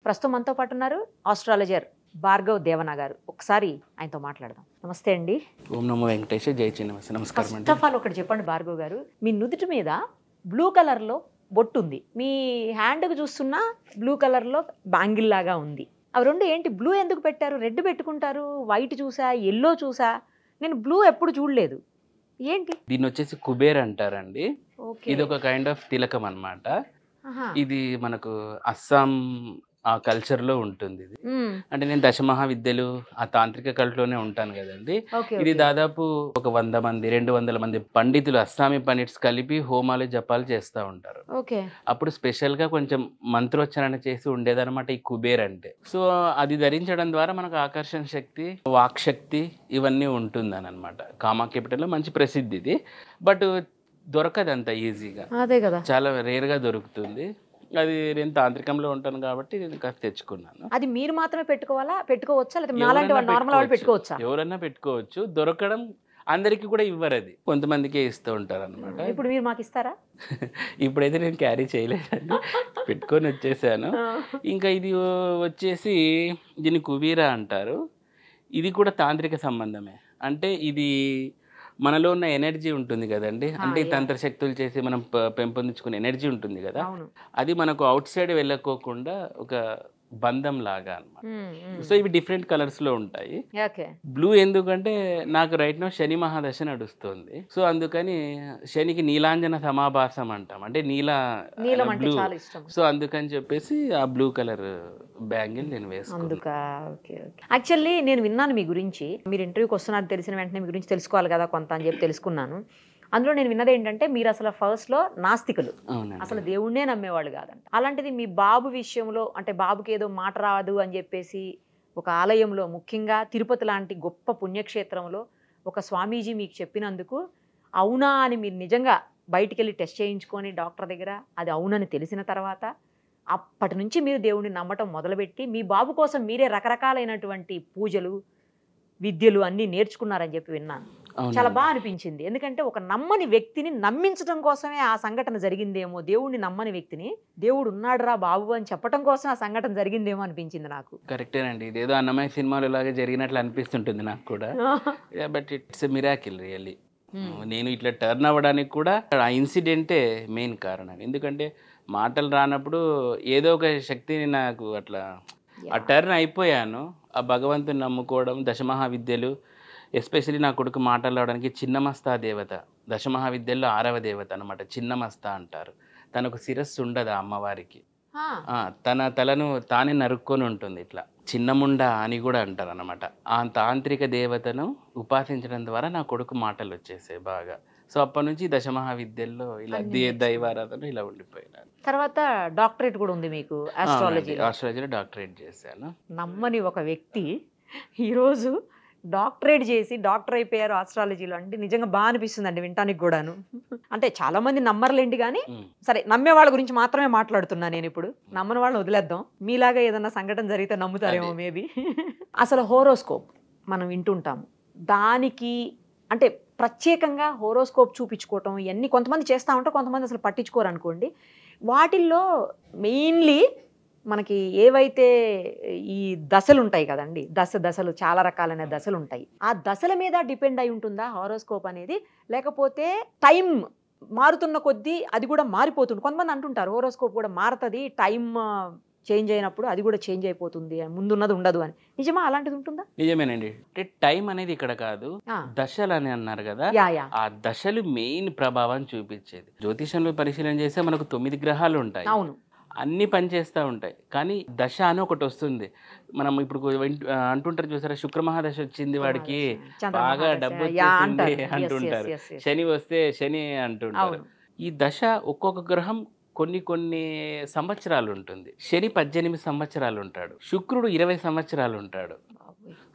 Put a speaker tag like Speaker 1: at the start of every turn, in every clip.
Speaker 1: ప్రస్తుతం మనతో పాటు ఉన్నారు ఆస్ట్రాలజర్ భార్గవ్ దేవన గారు. ఒకసారి ఆయనతో మాట్లాడదాం. నమస్తే అండి.
Speaker 2: ఓం నమో వెంకటేశ. జై చిన్నమస్త. నమస్కారం అండి.
Speaker 1: ఫస్ట్ ఆఫ్ ఆల్ ఒకటి చెప్పండి భార్గవ్ గారు, మీ నుదుటి మీద బ్లూ కలర్లో బొట్టు ఉంది, మీ హ్యాండ్కి చూస్తున్నా బ్లూ కలర్లో బ్యాంగిల్ లాగా ఉంది. అవి రెండు ఏంటి? బ్లూ ఎందుకు పెట్టారు? రెడ్ పెట్టుకుంటారు, వైట్ చూసా, ఎల్లో చూసా, నేను బ్లూ ఎప్పుడు చూడలేదు, ఏంటి?
Speaker 2: దీన్ని వచ్చేసి కుబేర్ అంటారండి. ఇది ఒక కైండ్ ఆఫ్ తిలకం అన్నమాట. ఇది మనకు అస్సాం ఆ కల్చర్ లో ఉంటుంది. ఇది అంటే నేను దశమహావిద్యలు ఆ తాంత్రిక కల్ట్లోనే ఉంటాను కదండి. ఇది దాదాపు ఒక 100 మంది 200 మంది పండితులు, అస్సామీ పండిట్స్ కలిపి హోమాలు జపాలు చేస్తూ ఉంటారు. అప్పుడు స్పెషల్ గా కొంచెం మంత్రోచ్చరణ చేసి ఉండేదన్నమాట ఈ కుబేర్ అంటే. సో అది ధరించడం ద్వారా మనకు ఆకర్షణ శక్తి, వాక్ శక్తి ఇవన్నీ ఉంటుందని అనమాట. కామా క్యాపిటల్లో మంచి ప్రసిద్ధి ఇది. బట్ దొరకదు అంత ఈజీగా,
Speaker 1: అదే కదా,
Speaker 2: చాలా రేర్గా దొరుకుతుంది. అది నేను తాంత్రికంలో ఉంటాను కాబట్టి నేను కాస్త తెచ్చుకున్నాను.
Speaker 1: అది మీరు మాత్రమే పెట్టుకోవచ్చా, లేదా నాలాంటి వాళ్ళు నార్మల్ వాళ్ళు పెట్టుకోవచ్చా?
Speaker 2: ఎవరన్నా పెట్టుకోవచ్చు. దొరకడం అందరికీ కూడా ఇవ్వరు, అది కొంతమందికే ఇస్తూ ఉంటారు అనమాట.
Speaker 1: ఇప్పుడు మీరు మాకు ఇస్తారా?
Speaker 2: ఇప్పుడైతే నేను క్యారీ చేయలేదండి, పెట్టుకొని వచ్చేసాను. ఇంకా ఇది వచ్చేసి దీన్ని కుబీరా అంటారు. ఇది కూడా తాంత్రిక సంబంధమే. అంటే ఇది మనలో ఉన్న ఎనర్జీ ఉంటుంది కదండి, అంటే తంత్ర శక్తులు చేసి మనం పెంపొందించుకునే ఎనర్జీ ఉంటుంది కదా, అది మనకు అవుట్ సైడ్ వెళ్ళకోకుండా ఒక బంధం లాగా అన్నమాట. సో ఇవి డిఫరెంట్ కలర్స్ లో ఉంటాయి. బ్లూ ఎందుకంటే నాకు రైట్ నో శని మహాదశ నడుస్తుంది. సో అందుకని శనికి నీలాంజన సమాభాసం అంటాం, అంటే బ్లూ. సో అందుకని చెప్పేసి ఆ బ్లూ కలర్ బ్యాంగిల్ నేను వేసుకున్నాను.
Speaker 1: యాక్చువల్లీ నేను విన్నాను మీ గురించి, మీరు ఇంటర్వ్యూకి వస్తున్నారు తెలిసిన వెంటనే మీ గురించి తెలుసుకోవాలి కదా కొంత అని చెప్పి తెలుసుకున్నాను. అందులో నేను విన్నది ఏంటంటే మీరు అసలు ఫస్ట్లో నాస్తికులు, అసలు దేవుణ్ణే నమ్మేవాళ్ళు కాదంట. అలాంటిది మీ బాబు విషయంలో, అంటే బాబుకి ఏదో మాట రాదు అని చెప్పేసి ఒక ఆలయంలో, ముఖ్యంగా తిరుపతి లాంటి గొప్ప పుణ్యక్షేత్రంలో ఒక స్వామీజీ మీకు చెప్పినందుకు అవునా అని మీరు నిజంగా బయటికి వెళ్ళి టెస్ట్ చేయించుకొని డాక్టర్ దగ్గర అది అవునని తెలిసిన తర్వాత అప్పటి నుంచి మీరు దేవుణ్ణి నమ్మటం మొదలుపెట్టి మీ బాబు కోసం మీరే రకరకాలైనటువంటి పూజలు, విద్యలు అన్నీ నేర్చుకున్నారని చెప్పి విన్నాను. చాలా బాగా అనిపించింది. ఎందుకంటే ఒక నమ్మని వ్యక్తిని నమ్మించడం కోసమే ఆ సంఘటన జరిగిందేమో, దేవుడిని నమ్మని వ్యక్తిని దేవుడు ఉన్నాడు రా బాబు అని చెప్పడం కోసం ఆ సంఘటన జరిగిందేమో అనిపించింది నాకు.
Speaker 2: కరెక్టేనండి, ఇదేదో అన్నమయ్య సినిమాలో లాగా జరిగినట్లు అనిపిస్తుంటుంది నాకు కూడా. But it's a miracle really. నేను ఇట్లా టర్న్ అవ్వడానికి కూడా ఆ ఇన్సిడెంటే మెయిన్ కారణం. ఎందుకంటే మాటలు రానప్పుడు ఏదో ఒక శక్తిని నాకు అట్లా ఆ టర్న్ అయిపోయాను. ఆ భగవంతుని నమ్ముకోవడం, దశమహావిద్యలు, ఎస్పెషలీ నా కొడుకు మాట్లాడడానికి చిన్నమస్తా దేవత, దశమహావిద్యల్లో 6వ దేవత అనమాట. చిన్నమస్తా అంటారు. తనకు శిరస్సు ఉండదు ఆ అమ్మవారికి, తన తలను తానే నరుక్కొని ఉంటుంది. ఇట్లా చిన్నముండ అని కూడా అంటారు అనమాట. ఆ తాంత్రిక దేవతను ఉపాసించడం ద్వారా నా కొడుకు మాటలు వచ్చేసాయి బాగా. సో అప్పటి నుంచి దశమహావిద్యల్లో ఇలా దైవారాధన ఇలా ఉండిపోయినాను.
Speaker 1: తర్వాత డాక్టరేట్ కూడా ఉంది మీకు
Speaker 2: ఆస్ట్రాలజీలో డాక్టరేట్ చేశాను.
Speaker 1: నమ్మని ఒక వ్యక్తి ఈరోజు డాక్టరేట్ చేసి డాక్టర్ అయిపోయారు ఆస్ట్రాలజీలో అంటే నిజంగా బాగా అనిపిస్తుంది అండి వినటానికి కూడాను. అంటే చాలా మంది నమ్మర్లేండి, కానీ సరే నమ్మే వాళ్ళ గురించి మాత్రమే మాట్లాడుతున్నా నేను ఇప్పుడు. నమ్మని వాళ్ళని వదిలేద్దాం, మీలాగా ఏదన్నా సంఘటన జరిగితే నమ్ముతారేమో మేబీ. అసలు హోరోస్కోప్ మనం వింటుంటాము, దానికి అంటే ప్రత్యేకంగా హోరోస్కోప్ చూపించుకోవటం ఇవన్నీ కొంతమంది చేస్తూ ఉంటారు, కొంతమంది అసలు పట్టించుకోరు అనుకోండి. వాటిల్లో మెయిన్లీ మనకి ఏవైతే ఈ దశలు ఉంటాయి కదండి, దశలు చాలా రకాలైన దశలు ఉంటాయి. ఆ దశల మీద డిపెండ్ అయి ఉంటుందా హోరోస్కోప్ అనేది, లేకపోతే టైం మారుతున్న కొద్దీ అది కూడా మారిపోతుంది? కొంతమంది అంటుంటారు హోరోస్కోప్ కూడా మారుతుంది, టైం చేంజ్ అయినప్పుడు అది కూడా చేంజ్ అయిపోతుంది, ముందున్నది ఉండదు అని. నిజమా? అలాంటిది ఉంటుందా?
Speaker 2: నిజమేనండి. టైం అనేది ఇక్కడ కాదు, దశలు అని అన్నారు కదా, ఆ దశలు మెయిన్ ప్రభావం చూపించేది. జ్యోతిషంలో పరిశీలన చేస్తే మనకు 9 గ్రహాలు ఉంటాయి.
Speaker 1: అవును,
Speaker 2: అన్ని పనిచేస్తూ ఉంటాయి. కానీ దశ అని ఒకటి వస్తుంది. మనం ఇప్పుడు అంటుంటారు చూసారా, శుక్రమహాదశ వచ్చింది వాడికి బాగా డబ్బు వచ్చేసింది అంటుంటారు, శని వస్తే శని అంటుంటారు. ఈ దశ ఒక్కొక్క గ్రహం కొన్ని సంవత్సరాలు ఉంటుంది. శని 18 సంవత్సరాలు ఉంటాడు, శుక్రుడు 20 సంవత్సరాలు ఉంటాడు.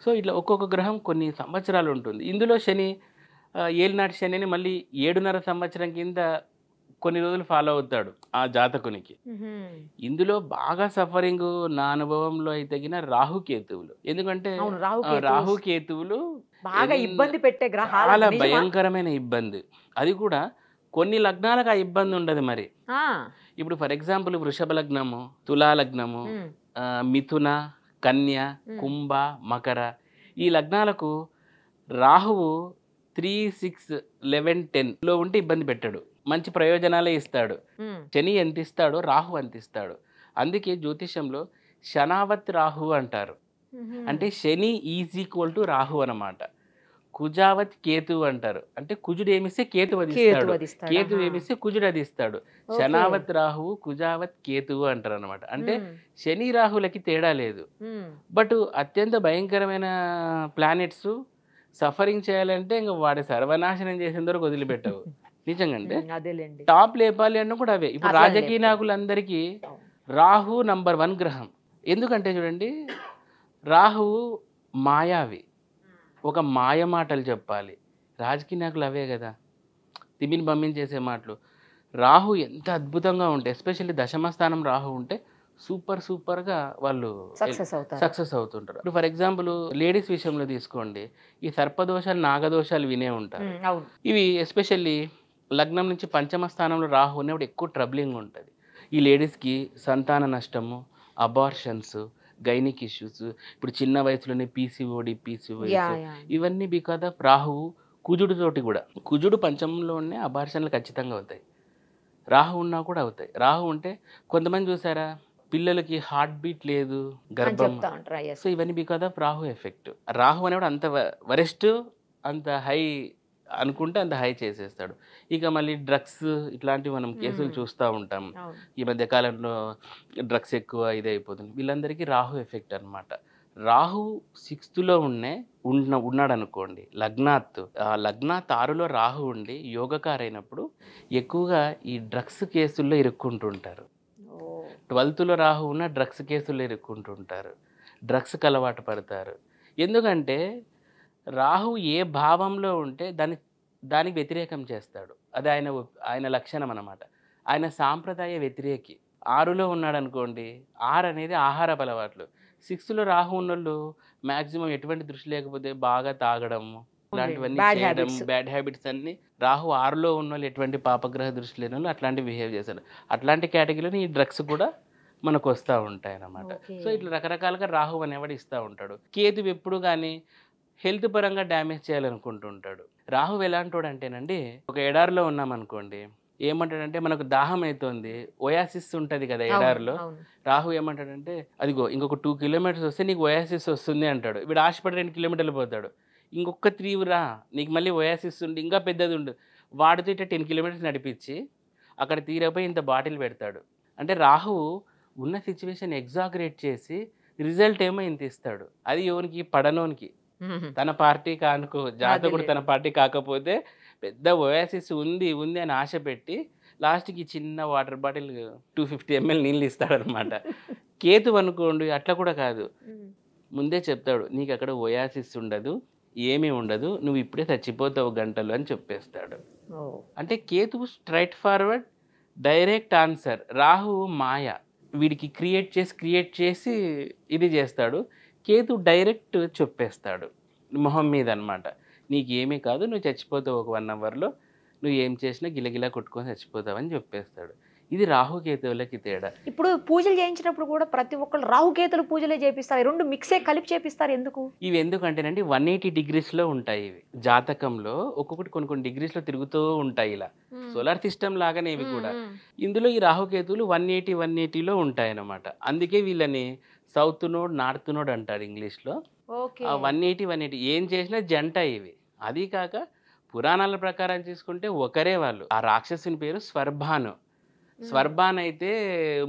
Speaker 2: సో ఇట్లా ఒక్కొక్క గ్రహం కొన్ని సంవత్సరాలు ఉంటుంది. ఇందులో శని ఏలినాటి శని అని మళ్ళీ 7.5 సంవత్సరం కింద కొన్ని రోజులు ఫాలో అవుతాడు ఆ జాతకునికి. ఇందులో బాగా సఫరింగ్ నా అనుభవంలో అయితే రాహుకేతువులు. ఎందుకంటే రాహుకేతువులు
Speaker 1: బాగా ఇబ్బంది పెట్టే గ్రహాలు,
Speaker 2: చాలా భయంకరమైన ఇబ్బంది. అది కూడా కొన్ని లగ్నాలకు ఆ ఇబ్బంది ఉండదు. మరి ఇప్పుడు ఫర్ ఎగ్జాంపుల్ వృషభ లగ్నము, తులా లగ్నము, మిథున, కన్య, కుంభ, మకర ఈ లగ్నాలకు రాహువు 3, 6, 11, 10లో ఉంటే ఇబ్బంది పెట్టాడు, మంచి ప్రయోజనాలే ఇస్తాడు. శని ఎంత ఇస్తాడో రాహు అంత ఇస్తాడు. అందుకే జ్యోతిషంలో శనావత్ రాహు అంటారు. అంటే శని ఈజ్ ఈక్వల్ టు రాహు అన్నమాట. కుజావత్ కేతు అంటారు. అంటే కుజుడు ఏమిస్తే కేతు అది ఇస్తాడు, కేతు ఏమిస్తే కుజుడు అది ఇస్తాడు. శనావత్ రాహువు, కుజావత్ కేతువు అంటారు అనమాట. అంటే శని రాహులకి తేడా లేదు. బట్ అత్యంత భయంకరమైన ప్లానెట్స్ సఫరింగ్ చేయాలంటే ఇంకా వాడి సర్వనాశనం చేసిన వరకు వదిలిపెట్టవు. నిజంగా అంటే టాప్ లేపాలి అన్న కూడా అవే. ఇప్పుడు రాజకీయ నాయకులందరికీ రాహు నంబర్ 1 గ్రహం. ఎందుకంటే చూడండి, రాహువు మాయావి, ఒక మాయ మాటలు చెప్పాలి. రాజకీయ నాయకులు అవే కదా, తిమిని పంపించేసే మాటలు. రాహు ఎంత అద్భుతంగా ఉంటే, ఎస్పెషల్లీ దశమ స్థానం రాహు ఉంటే సూపర్గా వాళ్ళు సక్సెస్ అవుతుంటారు. ఇప్పుడు ఫర్ ఎగ్జాంపుల్ లేడీస్ విషయంలో తీసుకోండి, ఈ సర్పదోషాలు, నాగదోషాలు వినే ఉంటారు. ఇవి ఎస్పెషల్లీ లగ్నం నుంచి పంచమ స్థానంలో రాహు ఉన్నప్పుడు ఎక్కువ ట్రబ్లింగ్ ఉంటుంది. ఈ లేడీస్కి సంతాన నష్టము, అబార్షన్స్, గైనిక్ ఇష్యూస్, ఇప్పుడు చిన్న వయసులోనే పీసీఓడి, ఇవన్నీ బికాజ్ ఆఫ్ రాహువు. కుజుడు తోటి కూడా, కుజుడు పంచమంలో ఉన్న అబార్షన్లు ఖచ్చితంగా అవుతాయి, రాహు ఉన్నా కూడా అవుతాయి. రాహు ఉంటే కొంతమంది చూసారా, పిల్లలకి హార్ట్ బీట్ లేదు, గర్భం. సో ఇవన్నీ because of Rahu effect. Rahu అనేవాడు అంత వరెస్ట్, అంత హై అనుకుంటే అంత హై చేసేస్తాడు. ఇక మళ్ళీ డ్రగ్స్ ఇట్లాంటివి మనం కేసులు చూస్తూ ఉంటాం. ఈ మధ్య కాలంలో డ్రగ్స్ ఎక్కువ ఇదైపోతుంది. వీళ్ళందరికీ రాహు ఎఫెక్ట్ అనమాట. రాహు 6th ఉన్నాడు అనుకోండి, లగ్నాత్ 6లో రాహు ఉండి యోగకారైనప్పుడు ఎక్కువగా ఈ డ్రగ్స్ కేసుల్లో ఇరుక్కుంటుంటారు. 12th రాహు ఉన్న డ్రగ్స్ కేసుల్లో ఇరుక్కుంటుంటారు, డ్రగ్స్కి అలవాటు పడతారు. ఎందుకంటే రాహు ఏ భావంలో ఉంటే దానికి వ్యతిరేకం చేస్తాడు. అది ఆయన లక్షణం అన్నమాట. ఆయన సాంప్రదాయ వ్యతిరేకి. 6లో ఉన్నాడు అనుకోండి, 6 అనేది ఆహారపు అలవాట్లు. 6లో రాహు ఉన్నోళ్ళు మ్యాక్సిమం ఎటువంటి దృష్టి లేకపోతే బాగా తాగడము, ఇలాంటివన్నీ చేయడం, బ్యాడ్ హ్యాబిట్స్ అన్ని. రాహు 6లో ఉన్న వాళ్ళు ఎటువంటి పాపగ్రహ దృష్టి లేని వాళ్ళు అట్లాంటివి బిహేవ్ చేస్తారు. అట్లాంటి కేటగిరీలో ఈ డ్రగ్స్ కూడా మనకు వస్తూ ఉంటాయి అన్నమాట. సో ఇట్లా రకరకాలుగా రాహు అనేవాడు ఇస్తూ ఉంటాడు. కేతు ఎప్పుడు కానీ హెల్త్ పరంగా డ్యామేజ్ చేయాలనుకుంటుంటాడు. రాహు ఎలాంటోడు అంటేనండి, ఒక ఎడారిలో ఉన్నామనుకోండి, ఏమంటాడంటే మనకు దాహం అవుతుంది, ఒయాసిస్ ఉంటుంది కదా ఎడారిలో. రాహు ఏమంటాడంటే, అదిగో ఇంకొక 2 కిలోమీటర్స్ వస్తే నీకు ఒయాసిస్ వస్తుంది అంటాడు. వీడు ఆశపడి 2 కిలోమీటర్లు పోతాడు. ఇంకొక 3 రా, నీకు మళ్ళీ ఒయాసిస్ ఉండి ఇంకా పెద్దది ఉండు. వాడితో ఇట్లా 10 కిలోమీటర్స్ నడిపించి అక్కడ తీరపోయి ఇంత బాటిల్ పెడతాడు. అంటే రాహు ఉన్న సిచ్యువేషన్ ఎగ్జాగరేట్ చేసి రిజల్ట్ ఏమో ఇంత ఇస్తాడు. అది ఎవరికి పడనోనికి, తన పార్టీ కానుకో, జాతకుడు తన పార్టీ కాకపోతే పెద్ద ఒయాసిస్ ఉంది అని ఆశ పెట్టి లాస్ట్కి చిన్న వాటర్ బాటిల్ 250 ml నీళ్ళు ఇస్తాడనమాట. కేతు అనుకోండి అట్లా కూడా కాదు, ముందే చెప్తాడు, నీకు అక్కడ ఒయాసిస్ ఉండదు, ఏమీ ఉండదు, నువ్వు ఇప్పుడే చచ్చిపోతావు గంటలు అని చెప్పేస్తాడు. అంటే కేతువు straight forward, direct answer. Rahu మాయ, వీడికి క్రియేట్ చేసి ఇది చేస్తాడు. కేతు డైరెక్ట్ చెప్పేస్తాడు మొహం మీద అనమాట, నీకు ఏమీ కాదు, నువ్వు చచ్చిపోతావు ఒక 1 అవర్లో, నువ్వు ఏం చేసినా గిలగిలా కొట్టుకొని చచ్చిపోతావు అని చెప్పేస్తాడు. ఇది రాహుకేతువులకి తేడా.
Speaker 1: ఇప్పుడు పూజలు చేయించినప్పుడు కూడా ప్రతి ఒక్కళ్ళు రాహుకేతులు పూజలే చేపిస్తారు, 2 మిక్సే కలిపి చేపిస్తారు. ఎందుకు?
Speaker 2: ఇవి ఎందుకంటేనండి 180 degreesలో ఉంటాయి. ఇవి జాతకంలో ఒక్కొక్కటి కొన్ని డిగ్రీస్లో తిరుగుతూ ఉంటాయి, ఇలా సోలార్ సిస్టమ్ లాగానే ఇవి కూడా. ఇందులో ఈ రాహుకేతువులు 180లో ఉంటాయి అన్నమాట. అందుకే వీళ్ళని సౌత్ నోడ్, నార్త్ నోడ్ అంటారు ఇంగ్లీష్లో. 180 ఏం చేసినా జంట ఇవి. అది కాక పురాణాల ప్రకారం తీసుకుంటే ఒకరే వాళ్ళు. ఆ రాక్షసుని పేరు స్వర్భాను. స్వర్భాన్ అయితే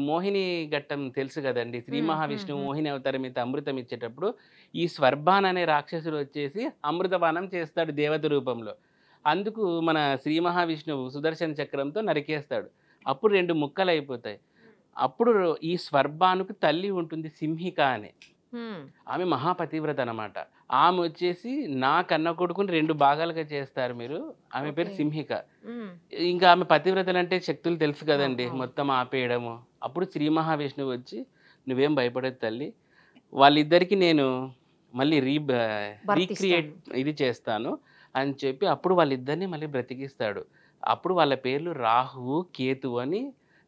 Speaker 2: మోహిని ఘట్టం తెలుసు కదండి, శ్రీ మహావిష్ణువు మోహిని అవతారం అయితే అమృతం ఇచ్చేటప్పుడు ఈ స్వర్భాన్ అనే రాక్షసుడు వచ్చేసి అమృతపానం చేస్తాడు దేవత రూపంలో. అందుకు మన శ్రీ మహావిష్ణువు సుదర్శన చక్రంతో నరికేస్తాడు. అప్పుడు 2 ముక్కలు అయిపోతాయి. అప్పుడు ఈ స్వర్భానుకు తల్లి ఉంటుంది, సింహిక అని. ఆమె మహాపతివ్రత అనమాట. ఆమె వచ్చేసి నా కన్న కొడుకుని 2 భాగాలుగా చేస్తారు మీరు. ఆమె పేరు సింహిక. ఇంకా ఆమె పతివ్రతలు అంటే శక్తులు తెలుసు కదండి, మొత్తం ఆపేయడము. అప్పుడు శ్రీ మహావిష్ణువు వచ్చి, నువ్వేం భయపడేది తల్లి, వాళ్ళిద్దరికి నేను మళ్ళీ రీక్రియేట్ ఇది చేస్తాను అని చెప్పి అప్పుడు వాళ్ళిద్దరిని మళ్ళీ బ్రతికిస్తాడు. అప్పుడు వాళ్ళ పేర్లు రాహువు, కేతు అని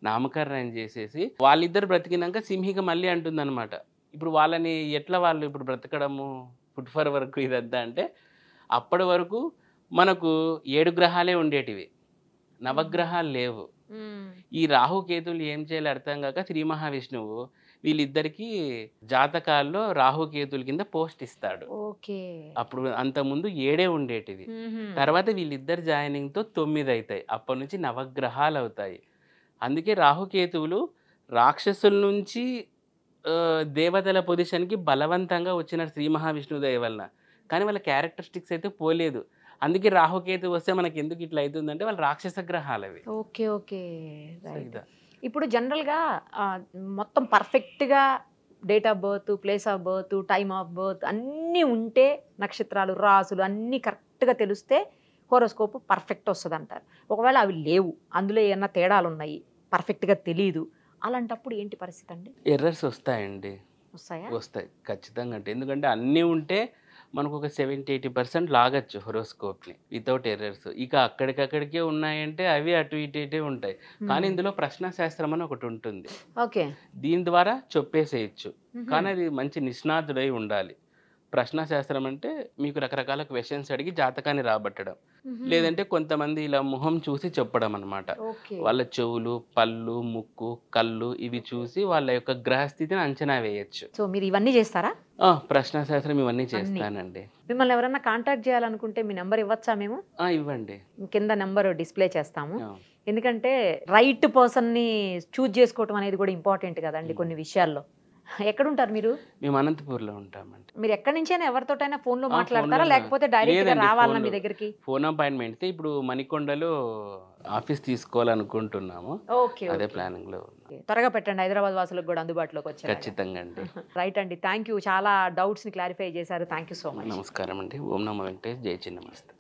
Speaker 2: నామకరణం చేసేసి వాళ్ళిద్దరు బ్రతికినాక సింహిక మళ్ళీ అంటుందన్నమాట. ఇప్పుడు వాళ్ళని ఎట్లా వాళ్ళు ఇప్పుడు బ్రతకడము పుట్ఫర్ వరకు ఇదంతా అంటే అప్పటి వరకు మనకు 7 గ్రహాలే ఉండేటివి, నవగ్రహాలు లేవు. ఈ రాహుకేతువులు ఏం చేయాలి అర్థం కాక శ్రీ మహావిష్ణువు వీళ్ళిద్దరికి జాతకాల్లో రాహుకేతువుల కింద పోస్ట్ ఇస్తాడు.
Speaker 1: ఓకే.
Speaker 2: అప్పుడు అంతకుముందు 7 ఉండేటివి, తర్వాత వీళ్ళిద్దరు జాయినింగ్తో 9 అవుతాయి, అప్పటి నుంచి నవగ్రహాలు అవుతాయి. అందుకే రాహుకేతువులు రాక్షసుల నుంచి దేవతల పొజిషన్కి బలవంతంగా వచ్చిన శ్రీ మహావిష్ణువు దయ వలన, కానీ వాళ్ళ క్యారెక్టరిస్టిక్స్ అయితే పోలేదు. అందుకే రాహుకేతు వస్తే మనకి ఎందుకు ఇట్లా అవుతుందంటే వాళ్ళు రాక్షస గ్రహాలు అవి.
Speaker 1: Okay okay right. ఇప్పుడు జనరల్గా మొత్తం పర్ఫెక్ట్గా date of birth, place of birth, time of birth అన్నీ ఉంటే, నక్షత్రాలు రాసులు అన్నీ కరెక్ట్గా తెలిస్తే హోరోస్కోప్ పర్ఫెక్ట్ వస్తుంది అంటారు. ఒకవేళ అవి లేవు, అందులో ఏమన్నా తేడాలు ఉన్నాయి, పర్ఫెక్ట్గా తెలీదు, అలాంటప్పుడు ఏంటి పరిస్థితి అండి?
Speaker 2: ఎర్రర్స్ వస్తాయండి. వస్తాయి ఖచ్చితంగా. అంటే ఎందుకంటే అన్నీ ఉంటే మనకు ఒక 70-80% లాగచ్చు హొరోస్కోప్ని వితౌట్ ఎర్రర్స్. ఇక అక్కడికక్కడికే ఉన్నాయంటే అవి అటు ఇటు ఉంటాయి. కానీ ఇందులో ప్రశ్నశాస్త్రం అని ఒకటి ఉంటుంది.
Speaker 1: ఓకే.
Speaker 2: దీని ద్వారా చెప్పేసేయచ్చు, కానీ అది మంచి నిష్ణాతుడై ఉండాలి. ప్రశ్నశాస్త్రం అంటే మీకు రకరకాల క్వశ్చన్స్ అడిగి జాతకాన్ని రాబట్టడం, లేదంటే కొంతమంది ఇలా మొహం చూసి చెప్పడం అనమాట. వాళ్ళ చెవులు, పళ్ళు, ముక్కు, కళ్ళు ఇవి చూసి వాళ్ళ యొక్క గ్రహస్థితిని అంచనా వేయచ్చు.
Speaker 1: సో మీరు ఇవన్నీ చేస్తారా?
Speaker 2: ప్రశ్నశాస్త్రం ఇవన్నీ చేస్తానండి.
Speaker 1: మిమ్మల్ని ఎవరైనా కాంటాక్ట్ చేయాలనుకుంటే మీ నెంబర్ ఇవ్వచ్చా మేము?
Speaker 2: ఇవ్వండి,
Speaker 1: కింద నెంబర్ డిస్ప్లే చేస్తాము. ఎందుకంటే రైట్ పర్సన్ని చూజ్ చేసుకోవటం అనేది కూడా ఇంపార్టెంట్ కదండి కొన్ని విషయాల్లో. ఎక్కడుంటారు మీరు?
Speaker 2: మేము అనంతపూర్లో ఉంటామండి.
Speaker 1: మీరు ఎక్కడి నుంచైనా ఎవరితోటైనా ఫోన్లో మాట్లాడతారా, లేకపోతే డైరెక్ట్గా రావాలా మీ దగ్గరికి?
Speaker 2: Phone appointment. ఇప్పుడు మణికొండలో ఆఫీస్ తీసుకోవాలనుకుంటున్నాము.
Speaker 1: ఓకే,
Speaker 2: అదే ప్లానింగ్ లో.
Speaker 1: త్వరగా పెట్టండి, హైదరాబాద్ వాసులకు కూడా అందుబాటులోకి వచ్చారు.
Speaker 2: ఖచ్చితంగా అండి.
Speaker 1: రైట్ అండి, థ్యాంక్ యూ, చాలా డౌట్స్ ని క్లారిఫై చేశారు. Thank you so much.
Speaker 2: నమస్కారం అండి. ఓం నమో వెంకటేష్. జై చిన్నమస్తే.